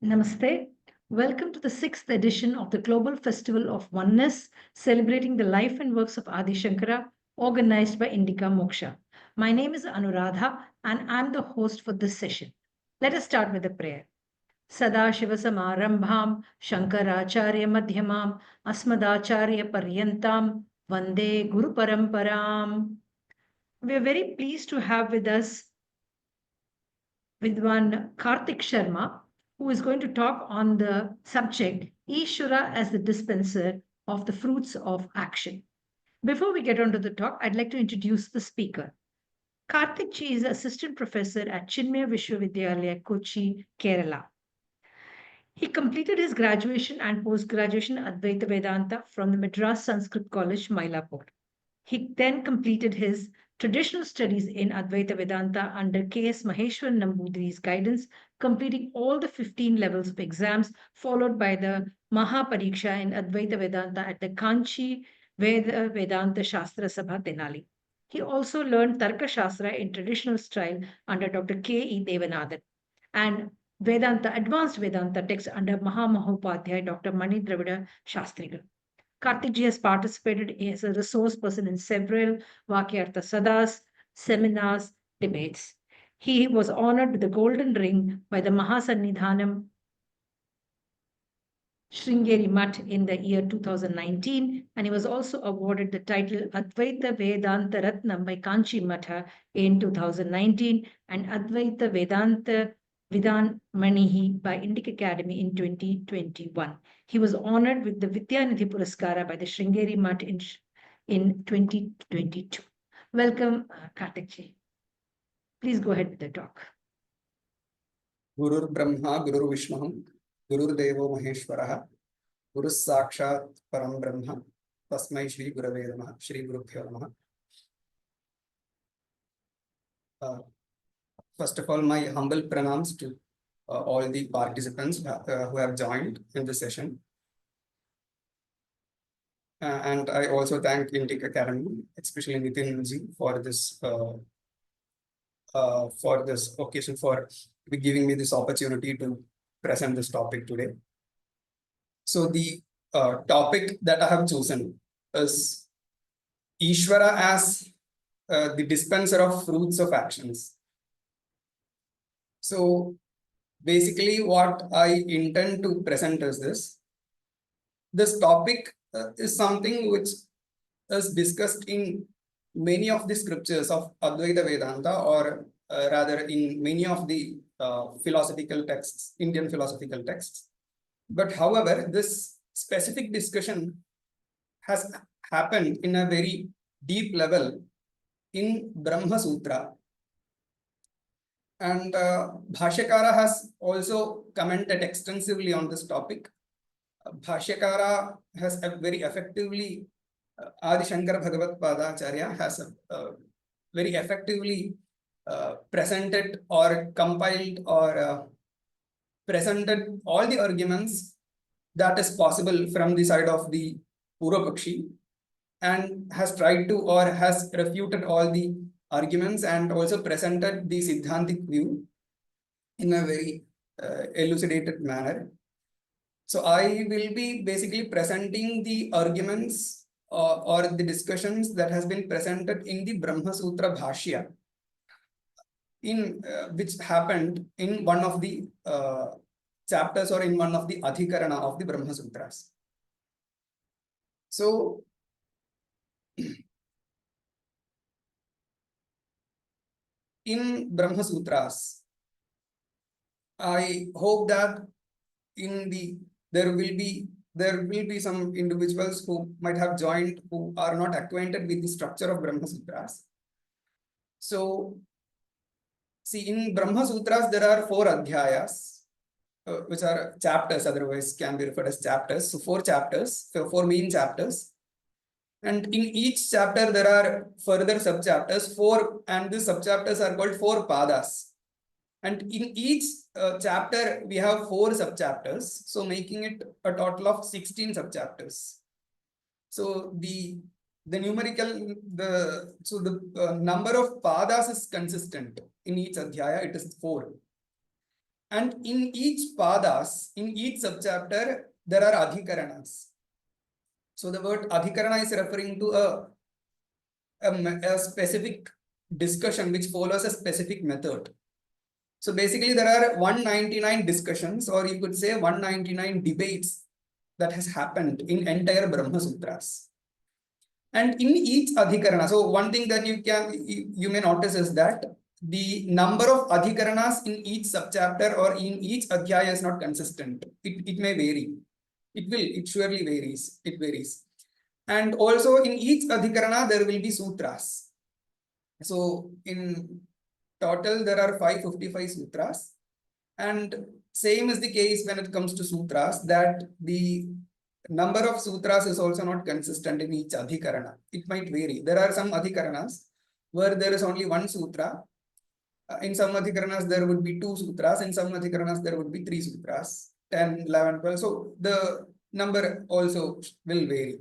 Namaste. Welcome to the 6th edition of the Global Festival of Oneness, celebrating the life and works of Ādi Śaṅkarā, organized by Indica Moksha. My name is Anuradha, and I'm the host for this session. Let us start with a prayer. Sadashivasamarambham Śaṅkarācārya madhyamam Asmadacārya paryantam Vande Guru Paramparam. We are very pleased to have with us Vidwan Karthik Sharma, who is going to talk on the subject Ishvara as the dispenser of the fruits of action. Before we get on to the talk, I'd like to introduce the speaker. Karthik ji is assistant professor at Chinmaya Vishwavidyalaya, Kochi, Kerala. He completed his graduation and post-graduation Advaita Vedanta from the Madras Sanskrit College, Mylapore. He then completed his traditional studies in Advaita Vedanta under K.S. Maheshwaran Nambudiri's guidance, completing all the 15 levels of exams, followed by the Mahapariksha in Advaita Vedanta at the Kanchi Vedanta Shastra Sabha, Tenali. He also learned Tarka Shastra in traditional style under Dr. K.E. Devanathan and Vedanta, advanced Vedanta text under Mahamahopadhyay Dr. Mani Dravida Shastrigal. Karthik ji has participated as a resource person in several Vakyartha Sadas, seminars, debates. He was honored with the Golden Ring by the Mahasannidhanam Sringeri Mutt in the year 2019, and he was also awarded the title Advaita Vedanta Ratnam by Kanchi Matha in 2019 and Advaita Vedanta Vidhan Manihi by Indic Academy in 2021. He was honored with the Vidyanidhi Puraskara by the Sringeri Mutt in 2022. Welcome, Karthik ji. Please go ahead with the talk. Gurur Brahma, Gurur Vishnu, Gurur Devo Maheshwara, Guru Sakshat Param Brahma, Tasmai Shri Gurave Namaha, Shri Gurubhyo Namaha. First of all, my humble pranams to all the participants who have joined in the session. And I also thank Indic Academy, especially Nitin ji, for this occasion, for giving me this opportunity to present this topic today. So the topic that I have chosen is Īśvara as the dispenser of fruits of actions. So basically what I intend to present is this. This topic is something which is discussed in many of the scriptures of Advaita Vedanta, or rather in many of the philosophical texts, Indian philosophical texts. But however, this specific discussion has happened in a very deep level in Brahmasūtra. And Bhāṣyakara has also commented extensively on this topic. Bhāṣyakara has very effectively, Ādi Śaṅkarā has very effectively presented or compiled or presented all the arguments that is possible from the side of the purvapakṣa, and has tried to or has refuted all the arguments and also presented the siddhantic view in a very elucidated manner. So I will be basically presenting the arguments or the discussions that has been presented in the Brahmasūtra Bhāṣya, in which happened in one of the chapters or in one of the adhikarana of the Brahmasūtras. So in Brahmasūtras, I hope that there will be some individuals who might have joined who are not acquainted with the structure of Brahmasūtras. So see, in Brahmasūtras there are 4 adhyāyas, which are chapters, otherwise can be referred as chapters. So 4 chapters, so 4 main chapters. And in each chapter there are further subchapters, 4, and these subchapters are called 4 pādas. And in each chapter we have 4 subchapters, so making it a total of 16 subchapters. So the numerical, the number of pādas is consistent in each adhyaya, it is 4. And in each padas, in each subchapter, there are adhikaranas. So the word adhikarana is referring to a specific discussion which follows a specific method. So basically there are 199 discussions, or you could say 199 debates that has happened in entire Brahmasūtras. And in each adhikarana, so one thing that you may notice is that the number of adhikaranas in each subchapter or in each adhyaya is not consistent. It may vary. It surely varies. It varies. And also in each adhikarana, there will be sutras. So in total, there are 555 sutras. And same is the case when it comes to sutras, that the number of sutras is also not consistent in each adhikarana. It might vary. There are some adhikaranas where there is only one sutra. In some adhikaranas, there would be 2 sutras. In some adhikaranas, there would be 3 sutras, 10, 11, 12. So the number also will vary.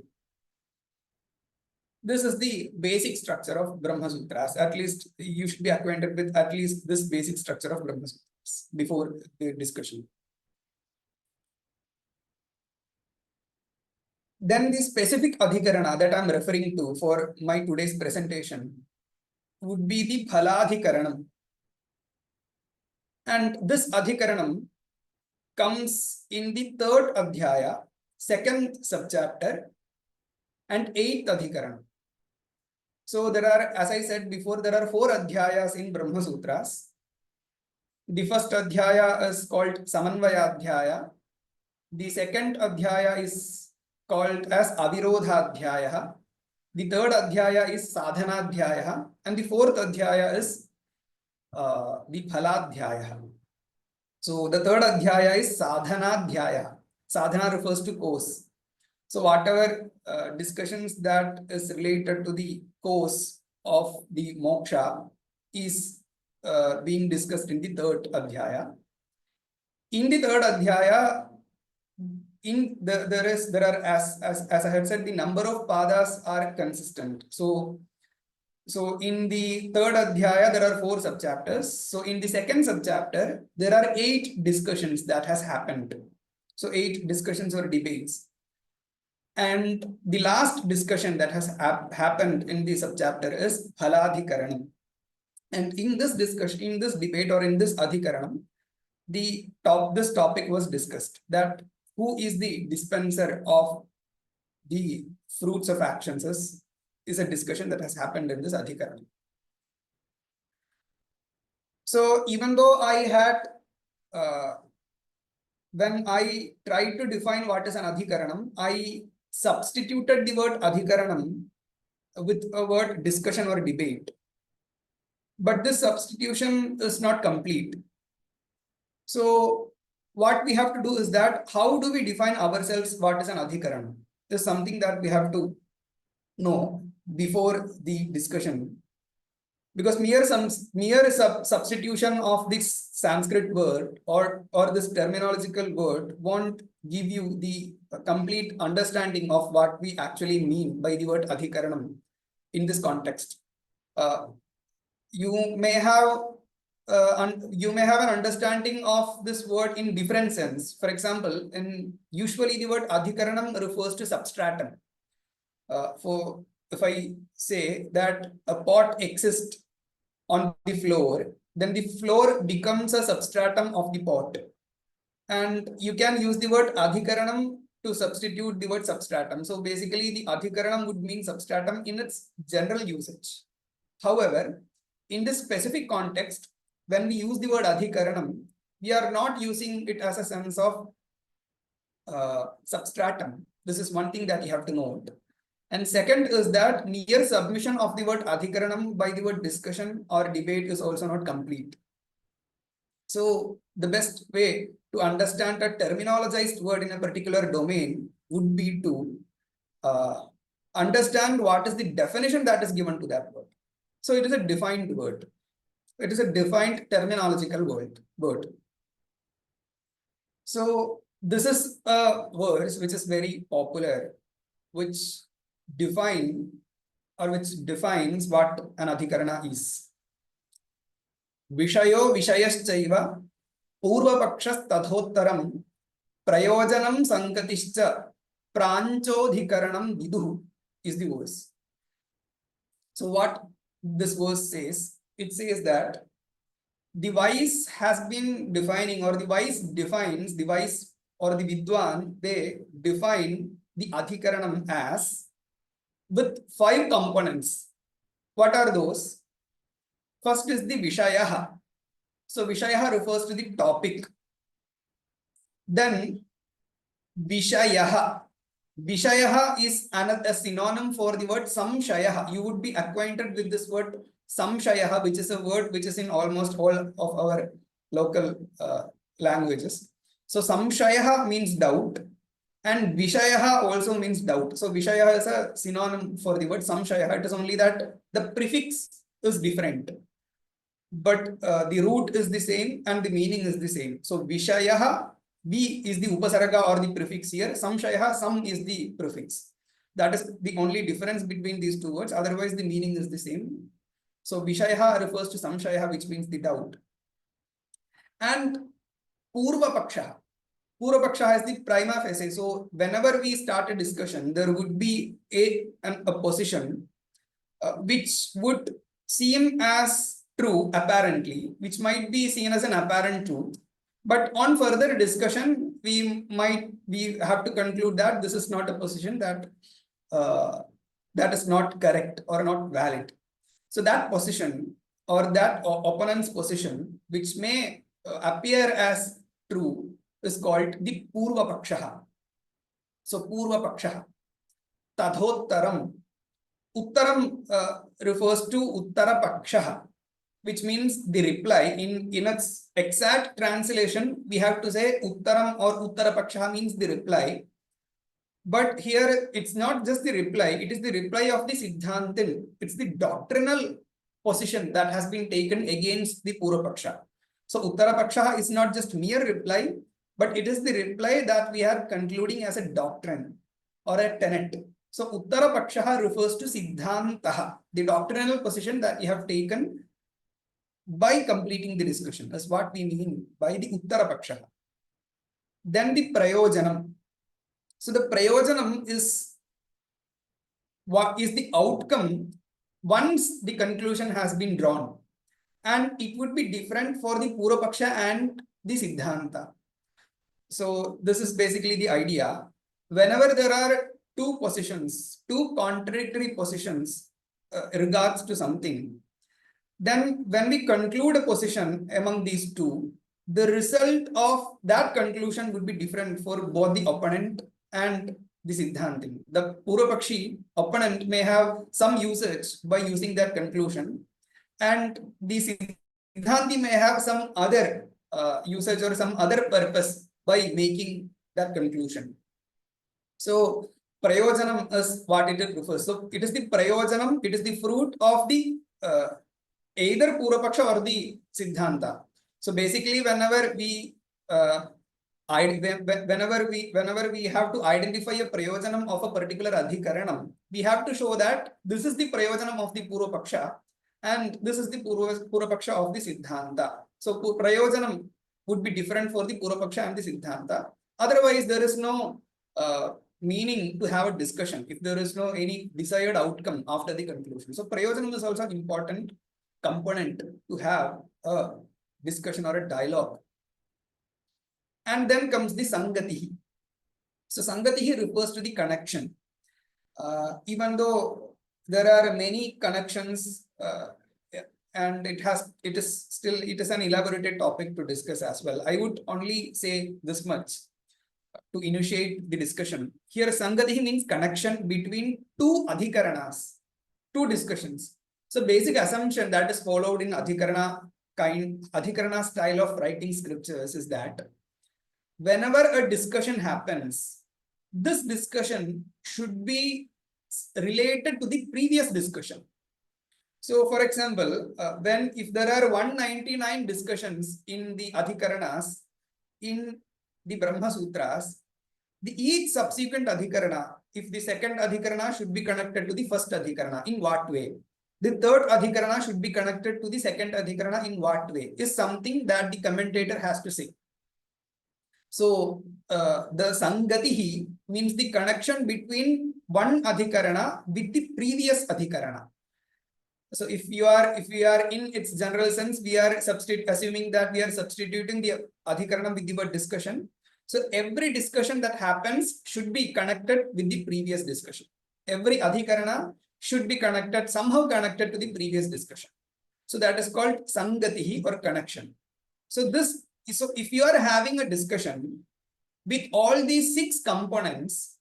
This is the basic structure of Brahmasūtras. At least you should be acquainted with at least this basic structure of Brahmasūtras before the discussion. Then the specific adhikarana that I'm referring to for my today's presentation would be the Phalādhikaraṇam. And this adhikaranam comes in the 3rd adhyaya, 2nd subchapter, and 8th adhikarana. So there are, as I said before, there are 4 adhyayas in Brahmasūtras. The first adhyaya is called Samanvaya adhyaya. The second adhyaya is called as Avirodha adhyaya. The 3rd adhyaya is Sadhana adhyaya, and the 4th adhyaya is the Phalādhyaya. So the 3rd adhyaya is Sadhana adhyaya. Sadhana refers to course. So whatever discussions that is related to the course of the moksha is being discussed in the 3rd adhyaya. In the 3rd adhyaya, there are as I had said, the number of padas are consistent. So in the 3rd adhyaya, there are 4 subchapters. So in the 2nd subchapter, there are 8 discussions that has happened. So 8 discussions or debates. And the last discussion that has happened in the subchapter is Phalādhikaraṇam. And in this discussion, in this debate or in this adhikaranam, this topic was discussed, that who is the dispenser of the fruits of actions is a discussion that has happened in this adhikaranam. So even though I had when I tried to define what is an adhikaranam, I substituted the word adhikaranam with a word discussion or debate. But this substitution is not complete. So what we have to do is that, how do we define ourselves what is an adhikaranam? This is something that we have to know before the discussion. Because mere substitution of this Sanskrit word or this terminological word won't give you the complete understanding of what we actually mean by the word adhikaranam in this context. You may have an understanding of this word in different sense. For example, usually the word adhikaranam refers to substratum. If I say that a pot exists on the floor, then the floor becomes a substratum of the pot. And you can use the word adhikaranam to substitute the word substratum. So basically the adhikaranam would mean substratum in its general usage. However, in this specific context, when we use the word adhikaranam, we are not using it as a sense of substratum. This is one thing that you have to note. And second is that mere submission of the word adhikaranam by the word discussion or debate is also not complete. So the best way to understand a terminologized word in a particular domain would be to understand what is the definition that is given to that word. So it is a defined word. It is a defined terminological word. So this is a verse which is very popular, which defines what an adhikarana is. Vishayo vishayaschaiva purvapaksha tadhottaram prayojanam sankatischa pranchodhikaranam viduh is the verse. So what this verse says, it says that the wise has been defining, or the wise defines, the wise or the Vidwan, they define the adhikaranam as with 5 components. What are those? First is the Vishayaha. So Vishayaha refers to the topic. Then Vishayaha. Vishayaha is a synonym for the word Samshayaha. You would be acquainted with this word Samshayaha, which is a word which is in almost all of our local languages. So Samshayaha means doubt, and Vishayaha also means doubt. So Vishayaha is a synonym for the word Samshayaha. It is only that the prefix is different, but the root is the same and the meaning is the same. So Vishayaha, V is the upasarga or the prefix here. Samshayaha, Sam is the prefix. That is the only difference between these two words. Otherwise, the meaning is the same. So Vishayaha refers to Samshayaha, which means the doubt. And purvapaksha. Purvapaksha has the prima facie. So whenever we start a discussion, there would be a position which would seem as true apparently, which might be seen as an apparent truth. But on further discussion, we have to conclude that this is not a position that that is not correct or not valid. So that position or that opponent's position, which may appear as true, is called the purvapaksha. So purvapaksha. Tadhottaram. Uttaram refers to uttarapaksha, which means the reply. In its exact translation, we have to say uttaram or uttarapaksha means the reply. But here it's not just the reply, it is the reply of the siddhanta. It's the doctrinal position that has been taken against the purvapaksha. So uttarapaksha is not just mere reply, but it is the reply that we are concluding as a doctrine or a tenet. So uttarapaksha refers to siddhanta, the doctrinal position that we have taken by completing the discussion. That's what we mean by the uttarapaksha. Then the prayojanam. So the prayojanam is what is the outcome once the conclusion has been drawn, and it would be different for the purvapaksha and the siddhanta. So this is basically the idea. Whenever there are two positions, two contradictory positions regards to something, then when we conclude a position among these two, the result of that conclusion would be different for both the opponent and the siddhanta. The purvapakshi opponent may have some usage by using that conclusion, and the siddhanti may have some other usage or some other purpose by making that conclusion. So prayojanam is what it refers. So it is the prayojanam, it is the fruit of the either purvapaksha or the siddhanta. So basically, whenever we have to identify a prayojanam of a particular adhikaranam, we have to show that this is the prayojanam of the purvapaksha and this is the purvapaksha of the siddhanta. So prayojanam would be different for the purvapaksha and the siddhanta. Otherwise, there is no meaning to have a discussion if there is no any desired outcome after the conclusion. So prayojanam is also an important component to have a discussion or a dialogue. And then comes the sangatihi. So sangatihi refers to the connection. Even though there are many connections and it is an elaborated topic to discuss as well. I would only say this much to initiate the discussion. Here sangatihi means connection between two adhikaranas, two discussions. So basic assumption that is followed in adhikarana style of writing scriptures is that whenever a discussion happens, this discussion should be related to the previous discussion. So for example, if there are 199 discussions in the adhikaranas in the Brahmasūtras, each subsequent adhikarana, if the second adhikarana should be connected to the first adhikarana, in what way? the third adhikarana should be connected to the second adhikarana in what way is something that the commentator has to say. So the sangatihi means the connection between one adhikarana with the previous adhikarana. So if we are in its general sense, we are assuming that we are substituting the adhikaranam with the word discussion. So every discussion that happens should be connected with the previous discussion. Every adhikarana should be somehow connected to the previous discussion. So that is called sangatihi or connection. So if you are having a discussion with all these 6 components,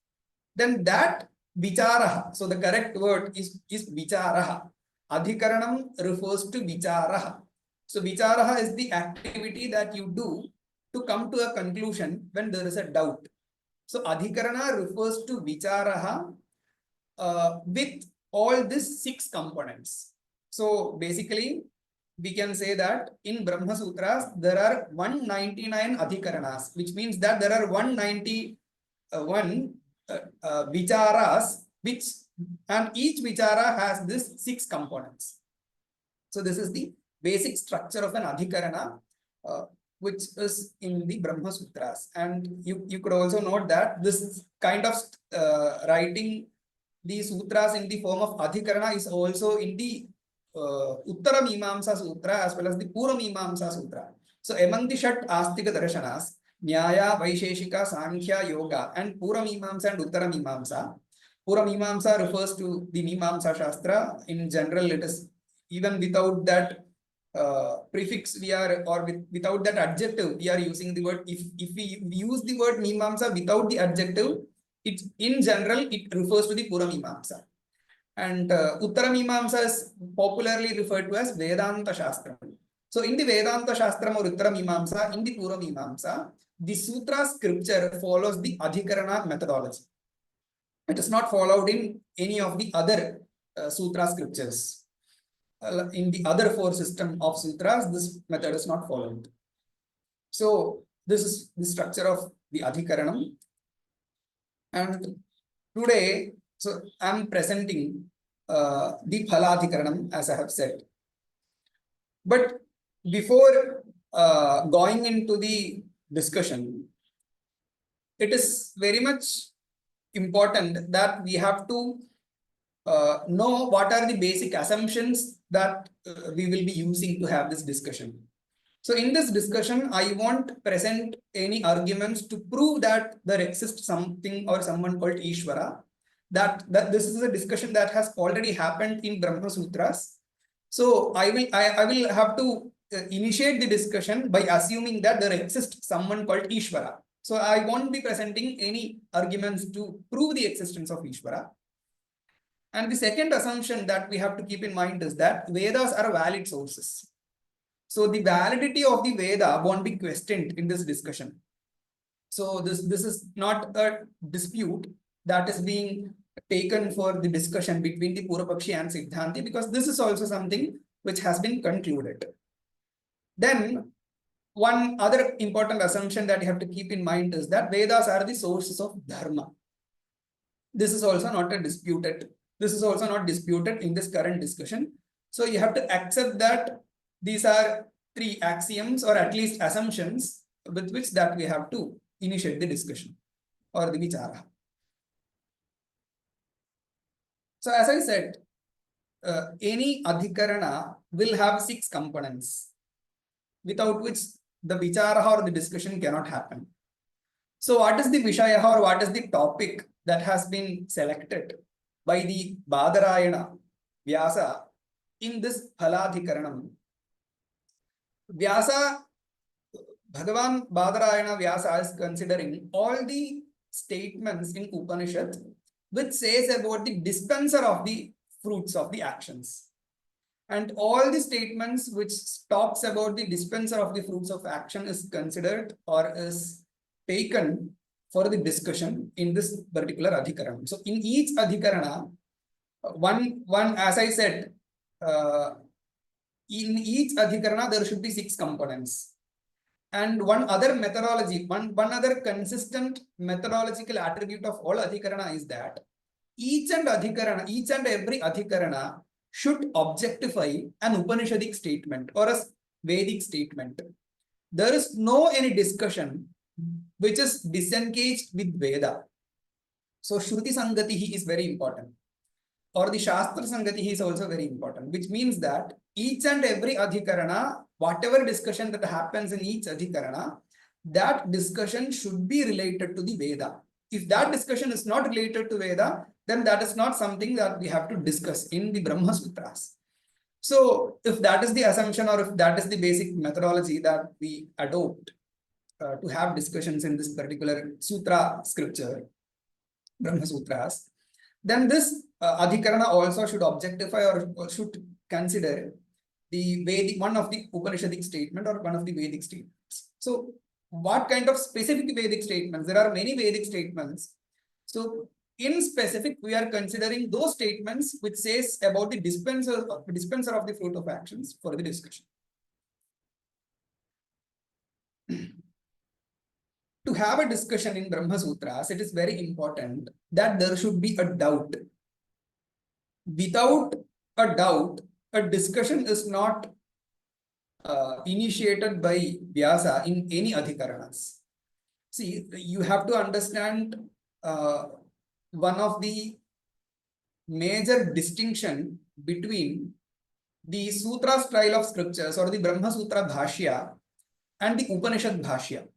then that vicharaha, so the correct word is vicharaha. Adhikaranam refers to vicharaha. So vicharaha is the activity that you do to come to a conclusion when there is a doubt. So adhikarana refers to vicharaha with all these 6 components. So basically, we can say that in Brahmasūtras, there are 199 adhikaranas, which means that there are 191 vicharas, and each vichara has this 6 components. So this is the basic structure of an adhikarana, which is in the Brahmasūtras. And you could also note that this kind of writing the sutras in the form of adhikarana is also in the Uttara Mīmāmsa Sutra as well as the Pura Mīmāmsa Sutra. So among the Shat Astika Darshanas, Nyaya, Vaisheshika, Sankhya, Yoga, and Pura Mīmāmsa and Uttara Mīmāmsa. Pura Mīmāmsa refers to the Mīmāmsa Shastra. In general, it is even without that prefix without that adjective, we are using the word. If we use the word Mīmāmsa without the adjective, in general, it refers to the Pura Mīmāmsa. And Uttara Mīmāmsa is popularly referred to as Vedanta Shastram. So in the Vedanta Shastram or Uttara Mīmāmsa, in the Pura Mīmāmsa, the sutra scripture follows the adhikarana methodology. It is not followed in any of the other sutra scriptures. In the other 4 system of sutras, this method is not followed. So this is the structure of the adhikaranam. And today, so I am presenting the Phalādhikaraṇam, as I have said. But before going into the discussion, it is very much important that we have to know what are the basic assumptions that we will be using to have this discussion. So in this discussion, I won't present any arguments to prove that there exists something or someone called Īśvara. That this is a discussion that has already happened in Brahmasūtras. So I will have to initiate the discussion by assuming that there exists someone called Ishvara. So I won't be presenting any arguments to prove the existence of Ishvara. And the second assumption that we have to keep in mind is that Vedas are valid sources. So the validity of the Veda won't be questioned in this discussion. So this is not a dispute that is being taken for the discussion between the purvapaksha and siddhanta, because this is also something which has been concluded. Then one other important assumption that you have to keep in mind is that Vedas are the sources of dharma. This is also not disputed in this current discussion. So you have to accept that these are 3 axioms or at least assumptions with which that we have to initiate the discussion or the vichara. So as I said, any adhikarana will have 6 components, without which the vichara or the discussion cannot happen. So what is the vishaya or what is the topic that has been selected by the Badarayana Vyasa in this Phalādhikaraṇam? Vyasa, Bhagavan Badarayana Vyasa is considering all the statements in Upanishad which says about the dispenser of the fruits of the actions. And all the statements which talks about the dispenser of the fruits of action is considered or is taken for the discussion in this particular adhikarana. So in each adhikarana, one as I said, in each adhikarana there should be 6 components. And one other methodology, one other consistent methodological attribute of all adhikarana is that each and every adhikarana should objectify an Upanishadic statement or a Vedic statement. There is no any discussion which is disengaged with Veda. So Shruti Sangatihi is very important. Or the Shastra Sangatihi is also very important, which means that each and every adhikarana, whatever discussion that happens in each adhikarana, that discussion should be related to the Veda. If that discussion is not related to Veda, then that is not something that we have to discuss in the Brahmasūtras. So if that is the assumption, or if that is the basic methodology that we adopt to have discussions in this particular sutra scripture, Brahmasūtras, then this adhikarana also should objectify or should consider the Vedic, one of the Upanishadic statement or one of the Vedic statements. So what kind of specific Vedic statements? There are many Vedic statements. So in specific, we are considering those statements which says about the dispenser of the fruit of actions for the discussion. To have a discussion in Brahmasūtras, it is very important that there should be a doubt. Without a doubt, a discussion is not initiated by Vyasa in any adhikaranas. See, you have to understand one of the major distinction between the sutra style of scriptures or the Brahmasūtra Bhāṣya and the Upanishad Bhāṣya.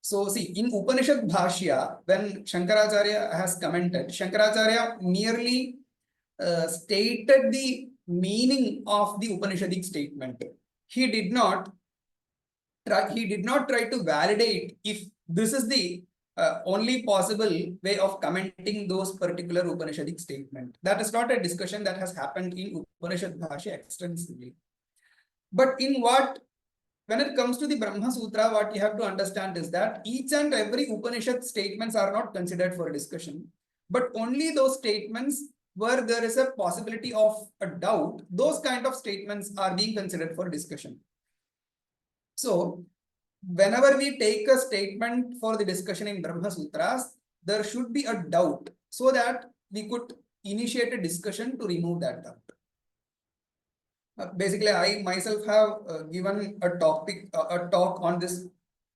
So see, in Upanishad Bhāṣya, when Śaṅkarācārya has commented, Śaṅkarācārya merely stated the meaning of the Upanishadic statement. He did not try to validate if this is the only possible way of commenting those particular Upanishadic statement. That is not a discussion that has happened in Upanishad Bhāṣya extensively. But when it comes to the Brahmasūtra, what you have to understand is that each and every Upanishad statements are not considered for discussion, but only those statements where there is a possibility of a doubt, those kind of statements are being considered for discussion. So whenever we take a statement for the discussion in Brahmasūtras, there should be a doubt so that we could initiate a discussion to remove that doubt. Basically, I myself have given a talk on this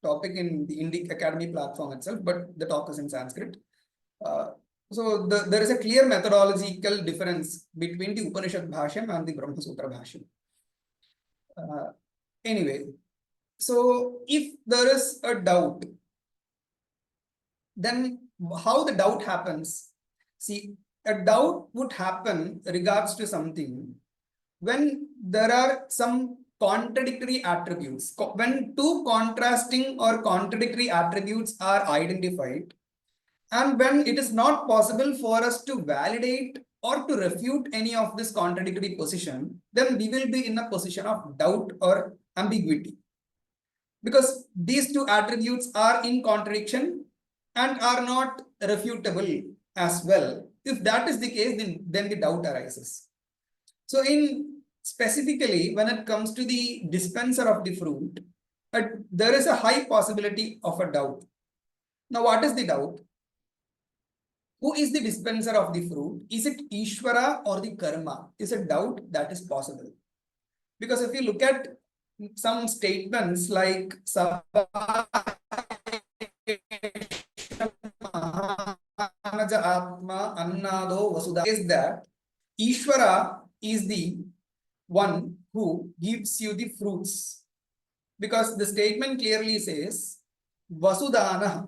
topic in the Indic Academy platform itself, but the talk is in Sanskrit. So there is a clear methodological difference between the Upanishad Bhāṣyam and the Brahmasūtra Bhāṣyam. Anyway, so if there is a doubt, then how the doubt happens? See, a doubt would happen regards to something when there are some contradictory attributes. When two contrasting or contradictory attributes are identified, and when it is not possible for us to validate or to refute any of this contradictory position, then we will be in a position of doubt or ambiguity. Because these two attributes are in contradiction and are not refutable as well. If that is the case, then the doubt arises. So specifically, when it comes to the dispenser of the fruit, there is a high possibility of a doubt. Now, what is the doubt? Who is the dispenser of the fruit? Is it Īśvara or the karma? Is a doubt that is possible. Because if you look at some statements like Atma Annado Vasudha, is that Īśvara is the one who gives you the fruits. Because the statement clearly says Vasudana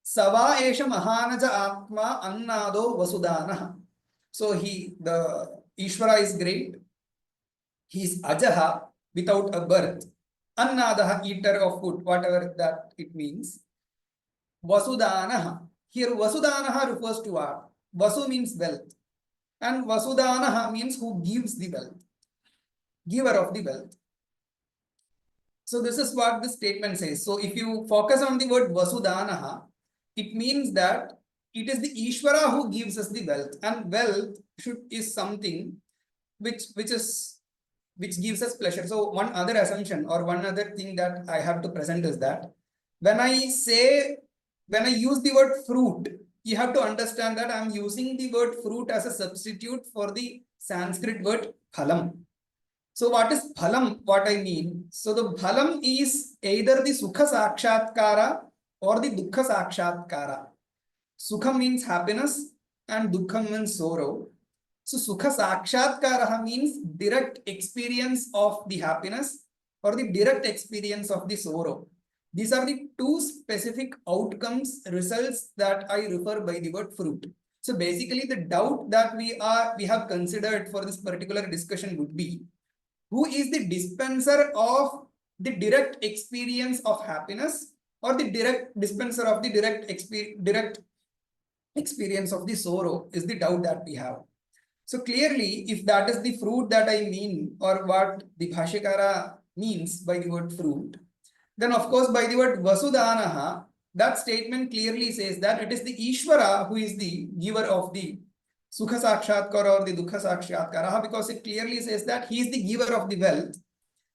Sava Esha Mahanaja Atma Annado Vasudana. So the Īśvara is great. He is Ajaha, without a birth. Annadaha, eater of food, whatever that it means. Vasudanaha. Here Vasudanaha refers to what? Vasu means wealth. And Vasudanaha means who gives the wealth. Giver of the wealth. So this is what the statement says. So if you focus on the word Vasudanaha, it means that it is the Īśvara who gives us the wealth. And wealth is something which gives us pleasure. So one other assumption or one other thing that I have to present is that when I use the word fruit, you have to understand that I'm using the word fruit as a substitute for the Sanskrit word phalam. So what is phalam? What I mean? So the phalam is either the sukha-sākṣātkāra or the duḥkha-sākṣātkāra. Sukha means happiness and dukkha means sorrow. So sukha-sākṣātkāra means direct experience of the happiness or the direct experience of the sorrow. These are the two specific outcomes, results that I refer by the word fruit. So basically the doubt that we have considered for this particular discussion would be, who is the dispenser of the direct experience of happiness or the direct dispenser of the direct experience of the sorrow is the doubt that we have. So clearly, if that is the fruit that I mean, or what the Bhāṣyakara means by the word fruit, then of course by the word vasudhanaha, that statement clearly says that it is the Īśvara who is the giver of the sukha-sākṣātkāra or the duḥkha-sākṣātkāra, because it clearly says that he is the giver of the wealth,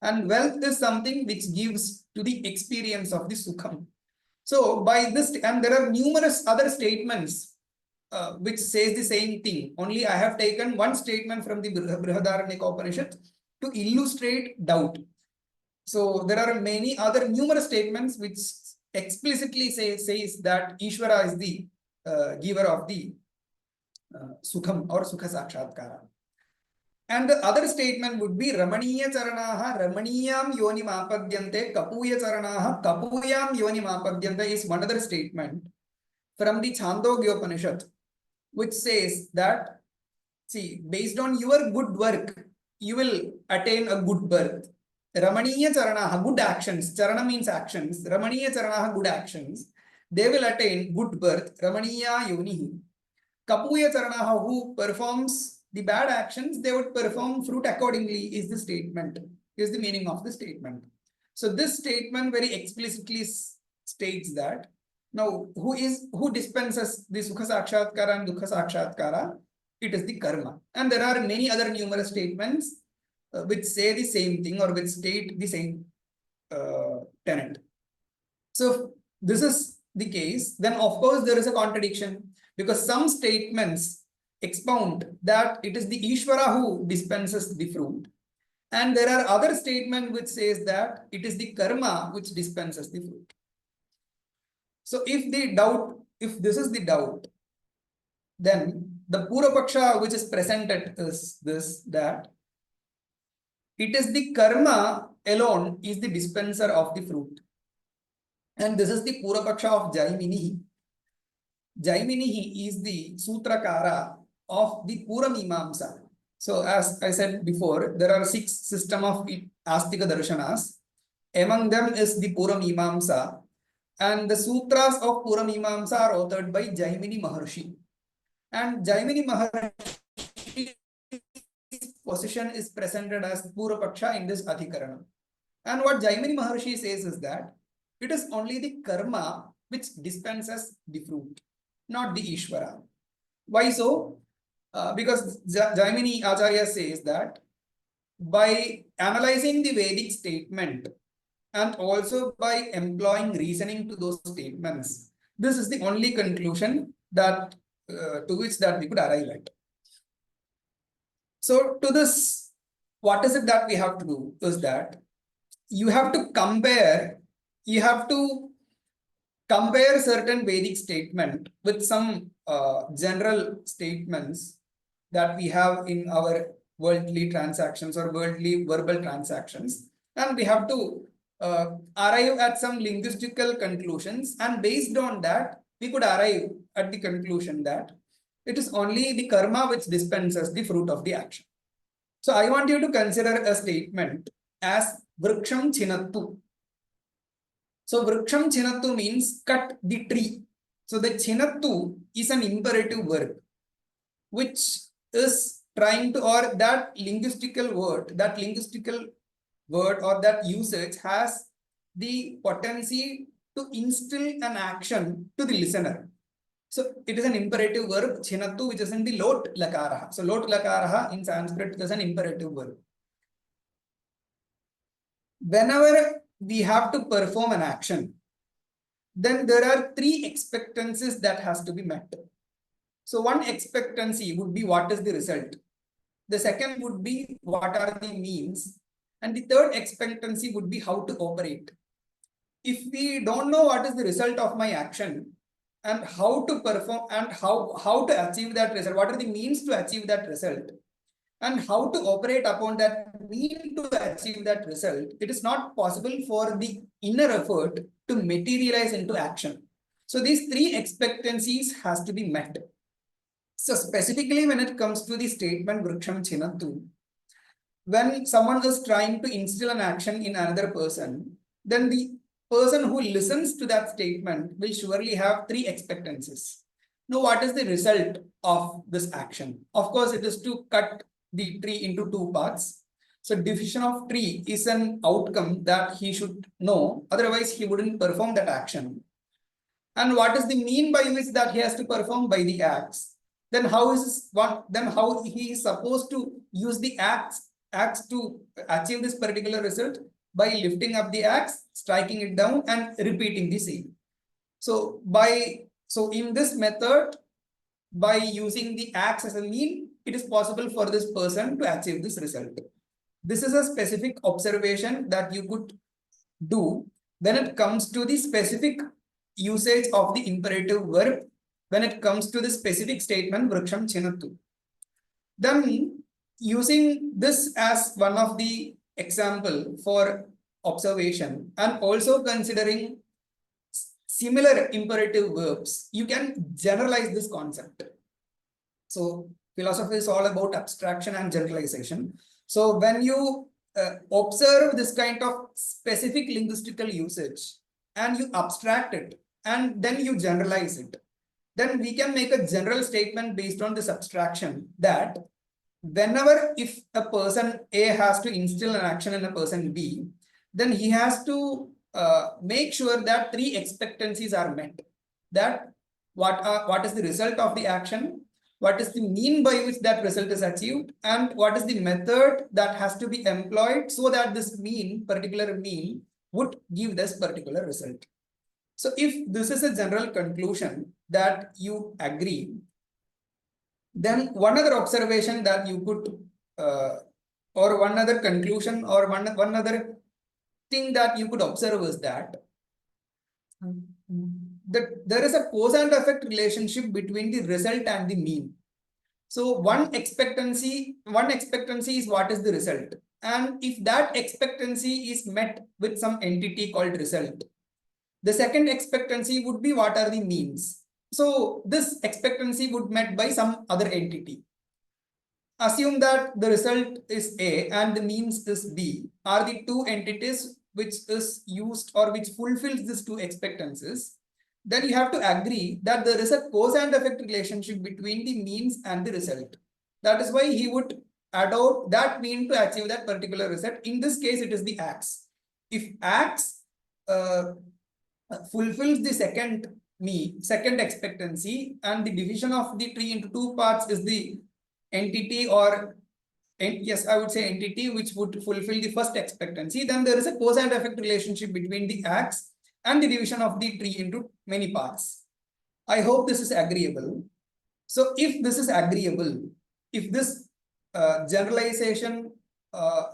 and wealth is something which gives to the experience of the sukham. So by this, and there are numerous other statements which says the same thing. Only I have taken one statement from the Upanishad to illustrate doubt. So there are many other numerous statements which explicitly says that Ishvara is the giver of the sukham or sukha-sākṣātkāra. And the other statement would be Ramaniya Charanaha Ramaniyam Yoni Mapadyante Kapuya Charanaha Kapuyam Yoni Mapadyante is one other statement from the Chandogya Upanishad, which says that, see, based on your good work, you will attain a good birth. Ramaniya Charanaha, good actions. Charana means actions. Ramaniya Charanaha, good actions. They will attain good birth. Ramaniya Yonihi. Kapuya Charanaha, who performs the bad actions, they would perform fruit accordingly, is the statement, is the meaning of the statement. So this statement very explicitly states that now who dispenses the sukha-sākṣātkāra and duḥkha-sākṣātkāra? It is the karma. And there are many other numerous statements which say the same thing or which state the same tenet. So if this is the case, then of course there is a contradiction, because some statements expound that it is the Īśvara who dispenses the fruit, and there are other statements which says that it is the karma which dispenses the fruit. So if this is the doubt, then the purvapaksha which is presented is this, that it is the karma alone is the dispenser of the fruit. And this is the purvapaksha of Jaimini. Jaimini is the sutrakara of the Puramimamsa. So as I said before, there are 6 systems of astika darshanas. Among them is the Puramimamsa. And the sutras of Puramimamsa are authored by Jaimini Maharshi. And Jaimini Maharshi's position is presented as purvapaksha in this adhikarana. And what Jaimini Maharshi says is that it is only the karma which dispenses the fruit, not the Īśvara. Why so? Because Jaimini Acharya says that by analyzing the Vedic statement and also by employing reasoning to those statements, this is the only conclusion that to which that we could arrive at. So to this, what is it that we have to do is that you have to compare certain Vedic statement with some general statements that we have in our worldly transactions or worldly verbal transactions, and we have to arrive at some linguistical conclusions, and based on that we could arrive at the conclusion that it is only the karma which dispenses the fruit of the action. So I want you to consider a statement as vriksham chinattu. So vriksham chinattu means cut the tree. So the chinattu is an imperative verb which is trying to, or that linguistical word or that usage has the potency to instill an action to the listener. So it is an imperative verb, chinattu, which is in the lot lakaraha. So lot lakaraha in Sanskrit is an imperative verb. Whenever we have to perform an action, then there are 3 expectancies that has to be met. So one expectancy would be what is the result. The second would be what are the means. And the third expectancy would be how to operate. If we don't know what is the result of my action and how to perform and how to achieve that result, what are the means to achieve that result, and how to operate upon that mean to achieve that result, it is not possible for the inner effort to materialize into action. So these three expectancies has to be met. So specifically when it comes to the statement Vriksham Chinattu, when someone is trying to instill an action in another person, then the person who listens to that statement will surely have three expectancies. Now, what is the result of this action? Of course, it is to cut the tree into two parts. So division of tree is an outcome that he should know, otherwise he wouldn't perform that action. And what is the mean by which that he has to perform? By the axe. Then how he is supposed to use the axe to achieve this particular result? By lifting up the axe, striking it down and repeating the same. So in this method, by using the axe as a mean, it is possible for this person to achieve this result. This is a specific observation that you could do when it comes to the specific usage of the imperative verb, when it comes to the specific statement Vriksham Chinattu. Then using this as one of the example for observation and also considering similar imperative verbs, you can generalize this concept. So philosophy is all about abstraction and generalization. So when you observe this kind of specific linguistical usage and you abstract it and then you generalize it, then we can make a general statement based on this abstraction that whenever if a person A has to instill an action in a person B, then he has to make sure that three expectancies are met. That what is the result of the action, what is the mean by which that result is achieved, and what is the method that has to be employed so that this particular mean would give this particular result. So if this is a general conclusion that you agree, then one other observation that you could, or one other conclusion or one other thing that you could observe is that there is a cause and effect relationship between the result and the mean. So one expectancy is what is the result. And if that expectancy is met with some entity called result, the second expectancy would be what are the means. So this expectancy would be met by some other entity. Assume that the result is A and the means is B are the two entities which is used or which fulfills these two expectancies. Then you have to agree that there is a cause and effect relationship between the means and the result. That is why he would adopt that mean to achieve that particular result. In this case, it is the axe. If axe fulfills the second expectancy and the division of the tree into two parts is the entity or yes, I would say entity which would fulfill the first expectancy, then there is a cause and effect relationship between the axe and the division of the tree into many parts. I hope this is agreeable. So if this is agreeable, if this generalization,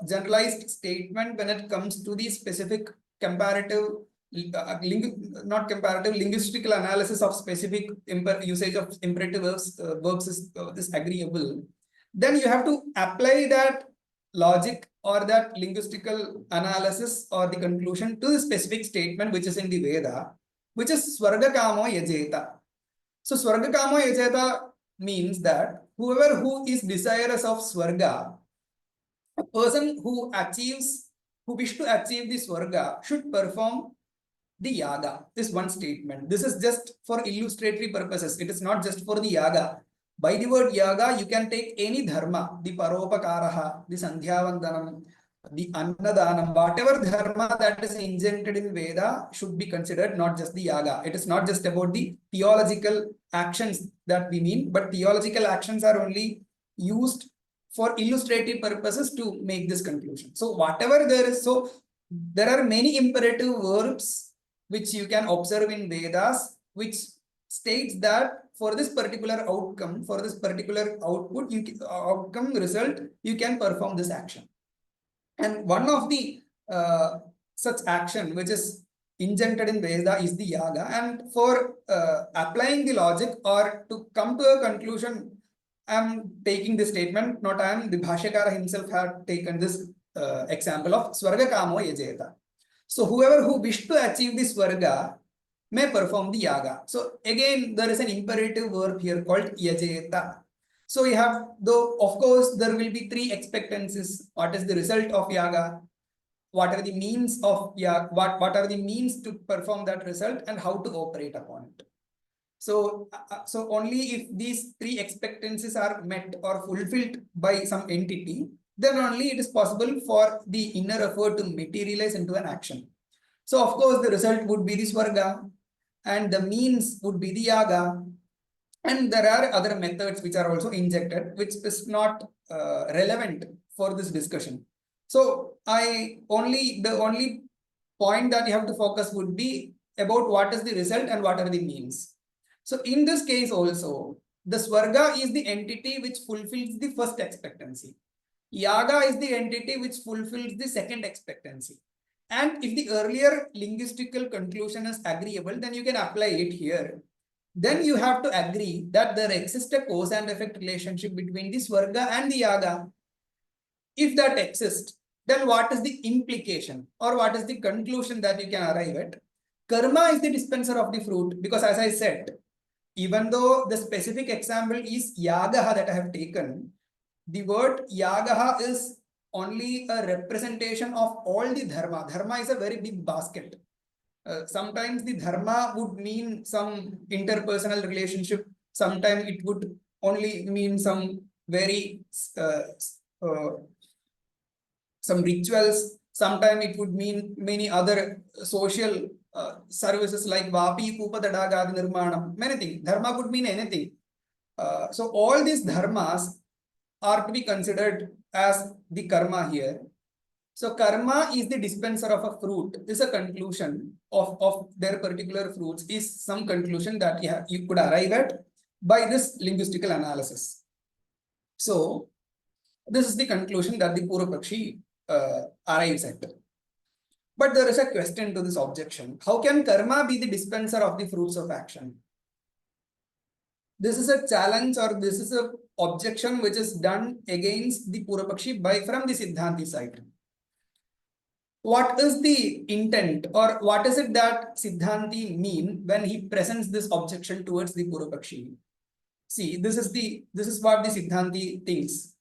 generalized statement when it comes to the specific comparative, linguistical analysis of specific usage of imperative verbs is agreeable, then you have to apply that logic or that linguistical analysis or the conclusion to the specific statement which is in the Veda, which is Swarga Kamo Yajeta. So Swarga Kamo Yajeta means that who is desirous of Swarga, a person who wish to achieve the Swarga should perform the yaga. This one statement. This is just for illustratory purposes. It is not just for the yaga. By the word yaga, you can take any dharma, the purvapakṣa, the sandhyavandanam, the annadanam, whatever dharma that is injected in Veda should be considered, not just the yaga. It is not just about the theological actions that we mean, but theological actions are only used for illustrative purposes to make this conclusion. So whatever there is, so there are many imperative verbs which you can observe in Vedas, which states that for this particular outcome, for this particular output, outcome result, you can perform this action. And one of the such action which is injected in Veda is the yaga. And for applying the logic or to come to a conclusion, I am taking this statement, not I am, the Bhashyakara himself had taken this example of Swarga Kamo Yajeta. So whoever who wished to achieve this Swarga may perform the yaga. So again, there is an imperative verb here called Yajeta. So we have, though of course there will be three expectancies. What is the result of yaga? What are the means of yaga? What are the means to perform that result, and how to operate upon it? So, so only if these three expectancies are met or fulfilled by some entity, then only it is possible for the inner effort to materialize into an action. So of course the result would be the Swarga, and the means would be the yaga. And there are other methods which are also injected, which is not relevant for this discussion. So the only point that you have to focus would be about what is the result and what are the means. So in this case also, the Swarga is the entity which fulfills the first expectancy. Yaga is the entity which fulfills the second expectancy. And if the earlier linguistical conclusion is agreeable, then you can apply it here. Then you have to agree that there exists a cause and effect relationship between the Swarga and the yaga. If that exists, then what is the implication or what is the conclusion that you can arrive at? Karma is the dispenser of the fruit, because as I said, even though the specific example is yagaha that I have taken, the word yagaha is only a representation of all the dharma. Dharma is a very big basket. Sometimes the dharma would mean some interpersonal relationship. Sometimes it would only mean some very some rituals. Sometimes it would mean many other social services like vapi, pupa, tadagadi, nirmanam, many things. Dharma could mean anything. So all these dharmas are to be considered as the karma here. So karma is the dispenser of a fruit. This is a conclusion of their particular fruits, is some conclusion that you could arrive at by this linguistical analysis. So this is the conclusion that the purvapakshi arrives at. But there is a question to this objection. How can karma be the dispenser of the fruits of action? This is a challenge, or this is an objection which is done against the purvapakshi from the siddhanti side. What is the intent, or what is it that siddhanti mean when he presents this objection towards the purvapakshi? See, this is what the siddhanti thinks.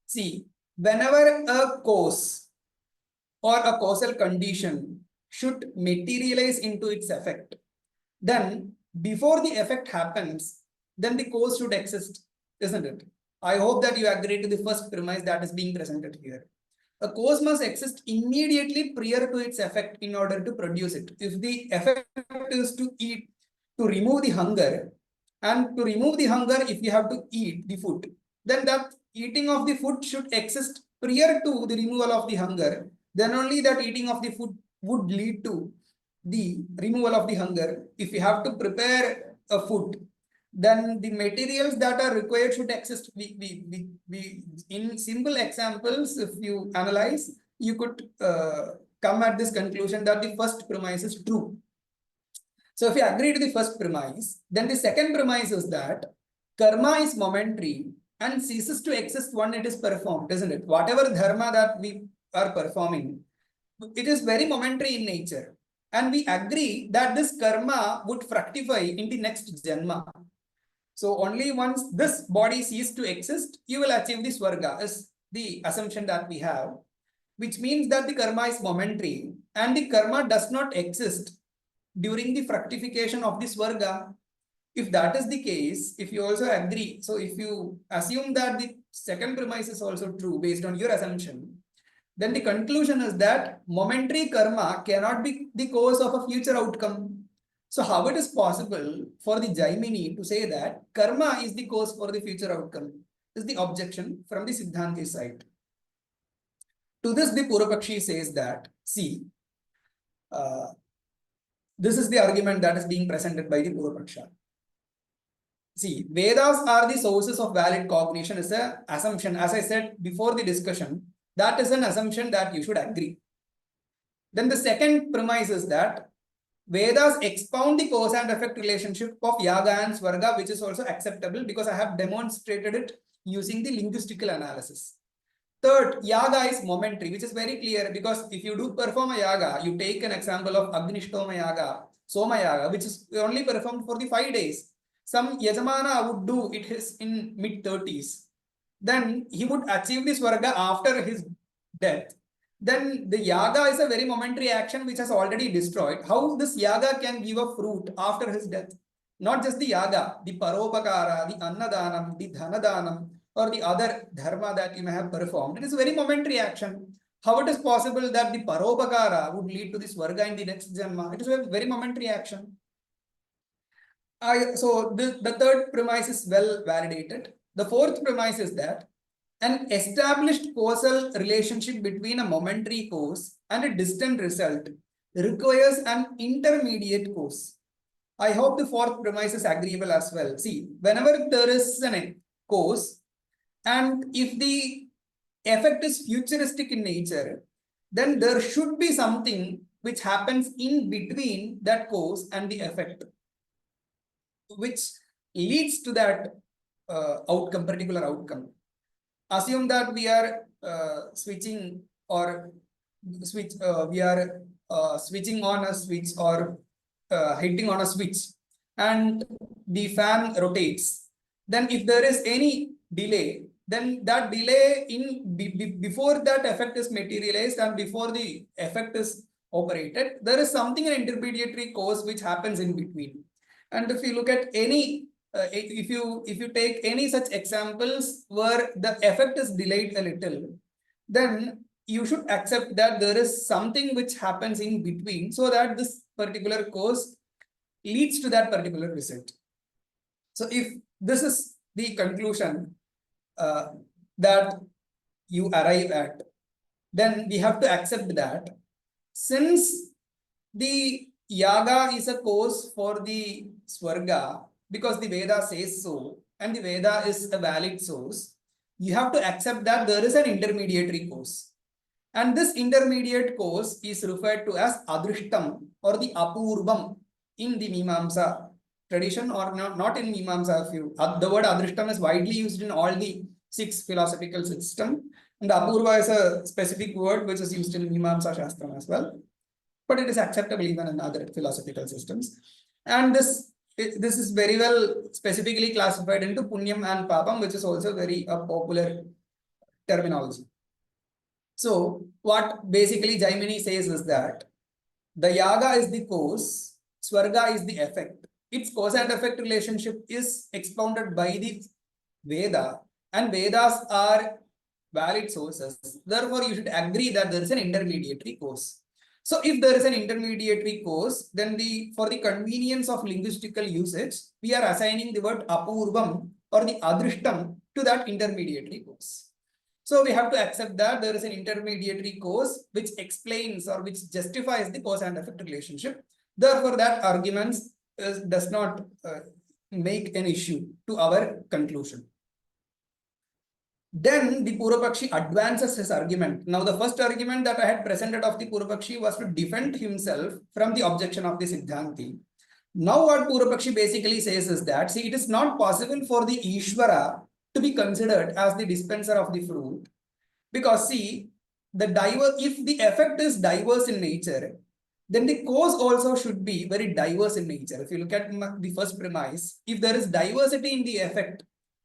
See, whenever a cause or a causal condition should materialize into its effect, then before the effect happens, then the cause should exist, isn't it? I hope that you agree to the first premise that is being presented here. A cause must exist immediately prior to its effect in order to produce it. If the effect is to eat, to remove the hunger, and to remove the hunger, if you have to eat the food, then that eating of the food should exist prior to the removal of the hunger. Then only that eating of the food would lead to the removal of the hunger. If you have to prepare a food, then the materials that are required should exist. We in simple examples, if you analyze, you could come at this conclusion that the first premise is true. So if you agree to the first premise, then the second premise is that karma is momentary and ceases to exist when it is performed, isn't it? Whatever dharma that we are performing, it is very momentary in nature. And we agree that this karma would fructify in the next janma. So only once this body ceases to exist, you will achieve the swarga, is the assumption that we have, which means that the karma is momentary and the karma does not exist during the fructification of the swarga. If that is the case, if you also agree, so if you assume that the second premise is also true based on your assumption, then the conclusion is that momentary karma cannot be the cause of a future outcome. So how it is possible for the Jaimini to say that karma is the cause for the future outcome is the objection from the Siddhanti side. To this, the Purvapakshi says that, see, this is the argument that is being presented by the Purvapaksha. see, Vedas are the sources of valid cognition is an assumption. As I said before the discussion, that is an assumption that you should agree. Then the second premise is that Vedas expound the cause and effect relationship of yaga and swarga, which is also acceptable because I have demonstrated it using the linguistical analysis. Third, yaga is momentary, which is very clear because if you do perform a yaga, you take an example of Agnishtoma yaga, Soma yaga, which is only performed for the 5 days. Some Yajamana would do it in mid-30s. Then he would achieve the swarga after his death. Then the yaga is a very momentary action which has already destroyed. How this yaga can give a fruit after his death? Not just the yaga, the paropakara, the annadanam, the dhanadanam, or the other dharma that you may have performed. It is a very momentary action. How it is possible that the paropakara would lead to the swarga in the next janma? It is a very momentary action. So the third premise is well validated. The fourth premise is that an established causal relationship between a momentary cause and a distant result requires an intermediate cause. I hope the fourth premise is agreeable as well. See, whenever there is a cause and if the effect is futuristic in nature, then there should be something which happens in between that cause and the effect, which leads to that outcome, particular outcome. Assume that we are switching on a switch or hitting on a switch and the fan rotates. Then if there is any delay, then that delay before that effect is materialized and before the effect is operated, there is something, an intermediary cause which happens in between. And if you look at any if you take any such examples where the effect is delayed a little, then you should accept that there is something which happens in between so that this particular cause leads to that particular result. So if this is the conclusion that you arrive at, then we have to accept that since the yaga is a cause for the swarga, because the Veda says so, and the Veda is a valid source, you have to accept that there is an intermediary cause. And this intermediate cause is referred to as adrishtam or the apurvam in the Mimamsa tradition, or not in Mimamsa. The word adrishtam is widely used in all the 6 philosophical systems. And apurva is a specific word which is used in Mimamsa Shastram as well. But it is acceptable even in other philosophical systems. And this is very well specifically classified into punyam and papam, which is also very popular terminology. So what basically Jaimini says is that the yaga is the cause, swarga is the effect. Its cause and effect relationship is expounded by the Veda, and Vedas are valid sources. Therefore, you should agree that there is an intermediary cause. So if there is an intermediary cause, then for the convenience of linguistical usage, we are assigning the word apurvam or the adrishtam to that intermediary cause. So we have to accept that there is an intermediary cause which explains or which justifies the cause and effect relationship. Therefore, that argument does not make an issue to our conclusion. Then the purvapakshi advances his argument. Now, the first argument that I had presented of the purvapakshi was to defend himself from the objection of the siddhanti. Now, what purvapakshi basically says is that, see, it is not possible for the Īśvara to be considered as the dispenser of the fruit, because see, if the effect is diverse in nature, then the cause also should be very diverse in nature. If you look at the first premise, if there is diversity in the effect,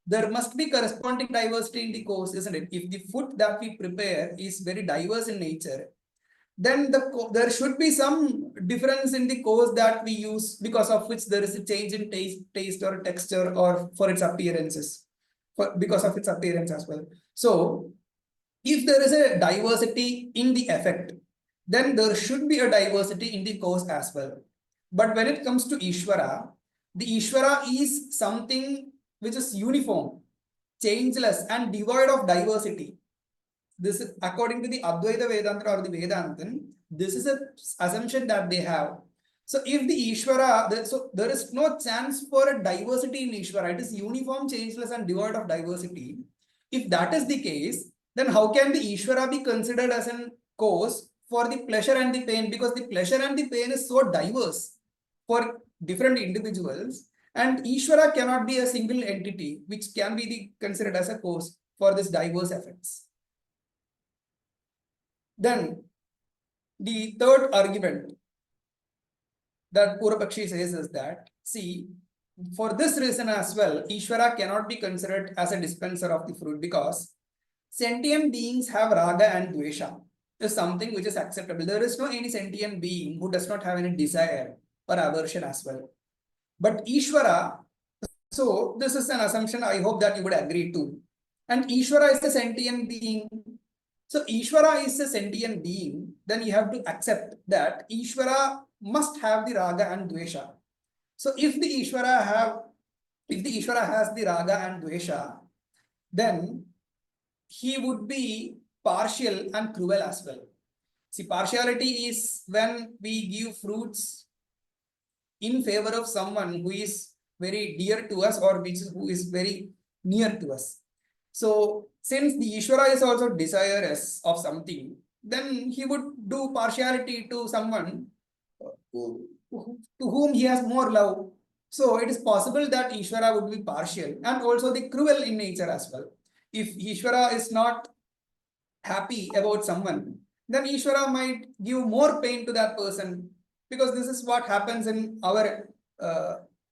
there must be corresponding diversity in the cause, isn't it? If the food that we prepare is very diverse in nature, then there should be some difference in the cause that we use, because of which there is a change in taste or texture or for its appearances, because of its appearance as well. So if there is a diversity in the effect, then there should be a diversity in the cause as well. But when it comes to Īśvara, the Īśvara is something which is uniform, changeless, and devoid of diversity. This is according to the Advaita Vedanta or the Vedantan. This is an assumption that they have. So if the Īśvara, so there is no chance for a diversity in Īśvara. It is uniform, changeless, and devoid of diversity. If that is the case, then how can the Īśvara be considered as a cause for the pleasure and the pain? Because the pleasure and the pain is so diverse for different individuals, and Īśvara cannot be a single entity which can be considered as a cause for this diverse effects. Then the third argument that purvapakṣa says is that, see, for this reason as well, Īśvara cannot be considered as a dispenser of the fruit, because sentient beings have raga and dvesha. Is something which is acceptable. There is no any sentient being who does not have any desire or aversion as well. But Īśvara, so this is an assumption I hope that you would agree to. And Īśvara is a sentient being. So Īśvara is a sentient being, then you have to accept that Īśvara must have the raga and dvesha. So if the Īśvara has the raga and dvesha, then he would be partial and cruel as well. See, partiality is when we give fruits in favor of someone who is very dear to us or who is very near to us. So since the Īśvara is also desirous of something, then he would do partiality to someone to whom he has more love. So it is possible that Īśvara would be partial and also the cruel in nature as well. If Īśvara is not happy about someone, then Īśvara might give more pain to that person, because this is what happens in our